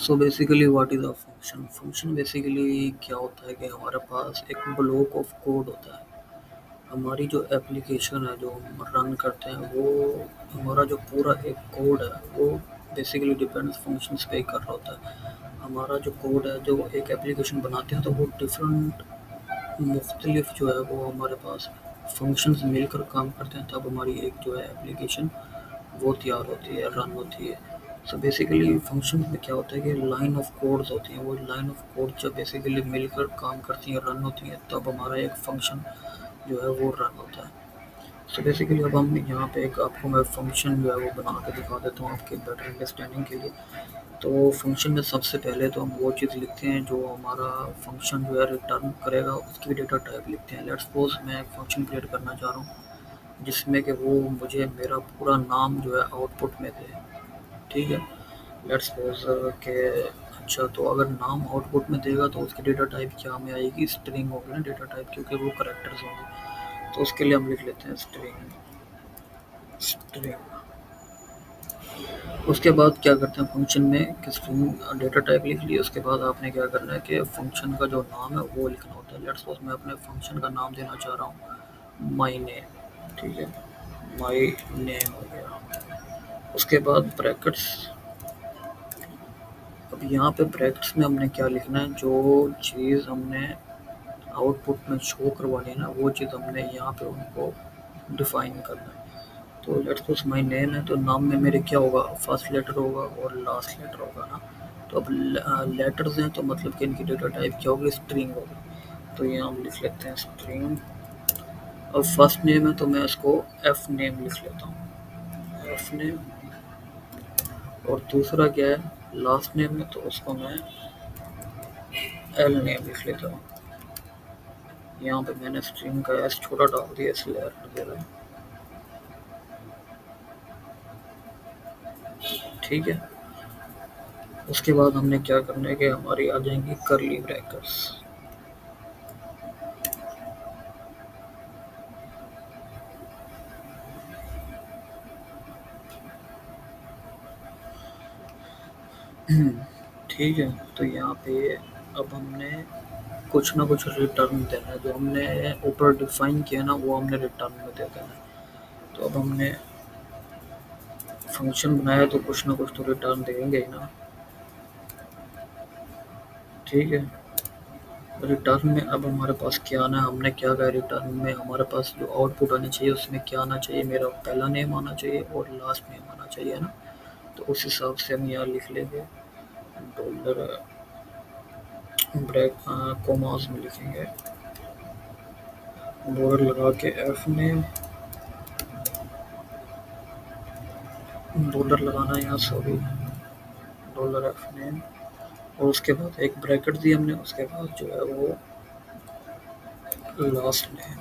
So basically what is a function? Function basically क्या होता है कि हमारे पास एक ब्लॉक ऑफ कोड होता है। हमारी जो एप्लीकेशन है जो हम रन करते हैं वो हमारा जो पूरा एक कोड है वो बेसिकली डिपेंड्स फंक्शंस पे ही कर रहा होता है। हमारा जो कोड है जो एक एप्लीकेशन बनाते हैं तो वो डिफरेंट मुख्तलिफ जो है वो हमारे पास फंक्शंस मिलकर काम करते हैं तब हमारी एक जो है एप्लीकेशन वो तैयार होती है, रन होती है। सो बेसिकली फंक्शन में क्या होता है कि लाइन ऑफ कोड्स होती हैं, वो लाइन ऑफ कोड जब बेसिकली मिलकर काम करती हैं, रन होती हैं, तब हमारा एक फंक्शन जो है वो रन होता है। सो बेसिकली अब हम यहाँ पे एक आपको मैं फंक्शन जो है वो बना के दिखा देता हूँ आपके बेटर अंडरस्टैंडिंग के लिए। तो फंक्शन में सबसे पहले तो हम वो चीज़ लिखते हैं जो हमारा फंक्शन जो है रिटर्न करेगा, उसकी डेटा टाइप लिखते हैं। लेट्स सपोज मैं एक फंक्शन क्रिएट करना चाह रहा हूँ जिसमें कि वो मुझे मेरा पूरा नाम जो है आउटपुट में दे। ठीक है, लेट्स सपोज के अच्छा तो अगर नाम आउटपुट में देगा तो उसकी डेटा टाइप क्या में आएगी? स्ट्रिंग होगी ना डेटा टाइप, क्योंकि वो करेक्टर्स होंगे। तो उसके लिए हम लिख लेते हैं स्ट्रिंग। स्ट्रिंग उसके बाद क्या करते हैं फंक्शन में कि स्ट्रिंग डेटा टाइप लिख लिया, उसके बाद आपने क्या करना है कि फंक्शन का जो नाम है वो लिखना होता है। लेट्स सपोज मैं अपने फंक्शन का नाम देना चाह रहा हूँ माई नेम। ठीक है, माई नेम हो गया। उसके बाद ब्रैकेट्स। अब यहाँ पे ब्रैकेट्स में हमने क्या लिखना है, जो चीज़ हमने आउटपुट में शो करवानी है ना वो चीज़ हमने यहाँ पे उनको डिफाइन करना है। तो लेट्स सपोज माई नेम है तो नाम में मेरे क्या होगा? फर्स्ट लेटर होगा और लास्ट लेटर होगा ना। तो अब लेटर्स हैं तो मतलब कि इनकी डेटा टाइप क्या होगी? स्ट्रिंग होगी। तो यहाँ हम लिख लेते हैं स्ट्रिंग। अब फर्स्ट नेम है तो मैं इसको एफ नेम लिख लेता हूँ, एफ नेम। और दूसरा क्या है? लास्ट नेम है तो उसको मैं एल नेम लिख लेता हूँ। यहाँ पे मैंने स्ट्रिंग का एस छोटा डाल दिया इसलिए एरर दे रहा है। ठीक है, उसके बाद हमने क्या करना है कि हमारी आ जाएंगी करली ब्रैकेट्स। ठीक है, तो यहाँ पे अब हमने कुछ ना कुछ रिटर्न देना है, जो हमने ऊपर डिफाइन किया ना वो हमने रिटर्न में दे देना है। तो अब हमने फंक्शन बनाया तो कुछ ना कुछ तो रिटर्न देंगे ही ना। ठीक है, रिटर्न में अब हमारे पास क्या आना है? हमने क्या कहा रिटर्न में हमारे पास जो आउटपुट आनी चाहिए उसमें क्या आना चाहिए? मेरा पहला नेम आना चाहिए और लास्ट नेम आना चाहिए ना। तो उस हिसाब से हम यहाँ लिख लेंगे डॉलर ब्रैक कोमास में लिखेंगे, बॉर्डर लगा के एफ नेम, डॉलर लगाना है यहाँ सॉरी, डॉलर एफ नेम। और उसके बाद एक ब्रैकेट दी हमने, उसके बाद जो है वो लास्ट नेम।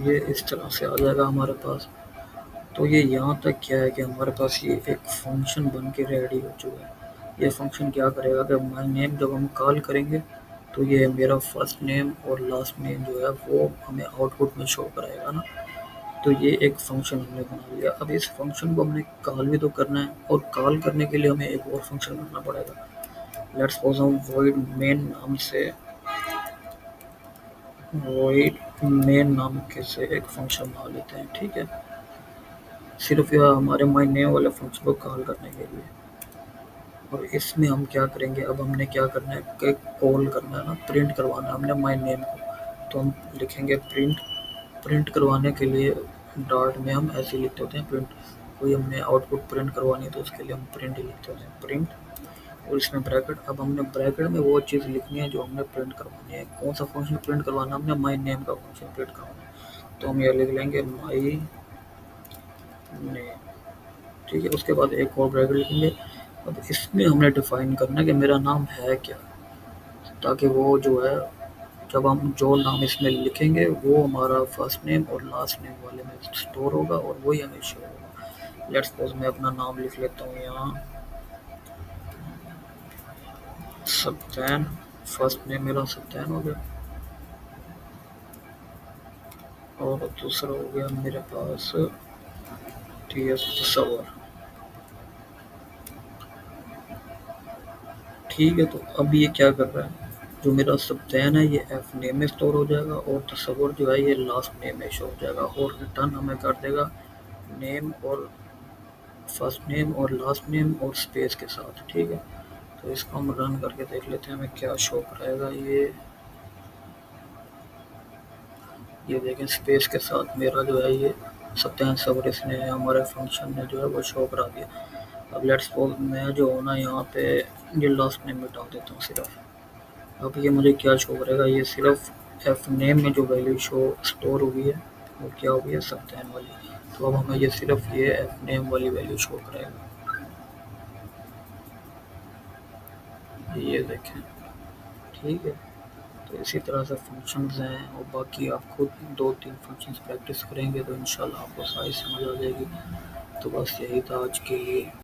ये इस तरह से आ जाएगा हमारे पास। तो ये यहाँ तक क्या है कि हमारे पास ये एक फंक्शन बन के रेडी हो चुका है। ये फंक्शन क्या करेगा कि माई नेम जब हम कॉल करेंगे तो ये मेरा फर्स्ट नेम और लास्ट नेम जो है वो हमें आउटपुट में शो कराएगा ना। तो ये एक फंक्शन हमने बना लिया। अब इस फंक्शन को हमने कॉल भी तो करना है और कॉल करने के लिए हमें एक और फंक्शन बनाना पड़ेगा। लेट्स सपोज हम वॉइड मेन नाम के से एक फंक्शन बना लेते हैं। ठीक है, सिर्फ यह हमारे माई नेम वाले फंक्शन को कॉल करने के लिए। और इसमें हम क्या करेंगे? अब हमने क्या करना है कि कॉल करना है ना, प्रिंट करवाना है हमने माई नेम को। तो हम लिखेंगे प्रिंट। प्रिंट करवाने के लिए डॉट में हम ऐसे लिखते होते हैं प्रिंट। कोई हमने आउटपुट प्रिंट करवानी है तो उसके लिए हम प्रिंट ही लिखते होते हैं, प्रिंट। और इसमें ब्रैकेट। अब हमने ब्रैकेट में वो चीज़ लिखनी है जो हमने प्रिंट करवानी है। कौन सा फंक्शन प्रिंट करवाना है? हमने माई नेम का फंक्शन प्रिंट करवाना है। तो हम ये लिख लेंगे माई नेम। ठीक है, उसके बाद एक और ब्रैकेट लिखेंगे। अब इसमें हमने डिफाइन करना है कि मेरा नाम है क्या, ताकि वो जो है जब हम जो नाम इसमें लिखेंगे वो हमारा फर्स्ट नेम और लास्ट नेम वाले में स्टोर होगा और वही हमें शो होगा। लेट्स सपोज मैं अपना नाम लिख लेता हूँ यहाँ सत्यान। फर्स्ट नेम मेरा सत्यान हो गया और दूसरा हो गया मेरे पास टी एस तस्वर। ठीक है, तो अब ये क्या कर रहा है, जो मेरा सब्टैन है ये एफ नेम में स्टोर हो जाएगा और तसव्वुर जो है ये लास्ट नेम में शो हो जाएगा और रिटर्न हमें कर देगा नेम और फर्स्ट नेम और लास्ट नेम और स्पेस के साथ। ठीक है, तो इसको हम रन करके देख लेते हैं हमें क्या शो कराएगा ये देखें स्पेस के साथ मेरा जो है ये सत्यान सबर इसने हमारे फंक्शन में जो है वो शो करा दिया। अब लेट्स सपोज मैं जो हूँ ना यहाँ पे ये लास्ट नेम में डाल देता हूँ सिर्फ। अब ये मुझे क्या शो करेगा, ये सिर्फ एफ नेम में जो वैल्यू शो स्टोर हुई है वो क्या हुई है सत्यान वाली। तो अब हमें ये सिर्फ ये एफ नेम वाली वैल्यू शो करेगा। ये देखें, ठीक है। तो इसी तरह से फंक्शंस हैं और बाकी आप खुद 2-3 फंक्शंस प्रैक्टिस करेंगे तो इंशाल्लाह आपको सारी समझ आ जाएगी। तो बस यही था आज के लिए।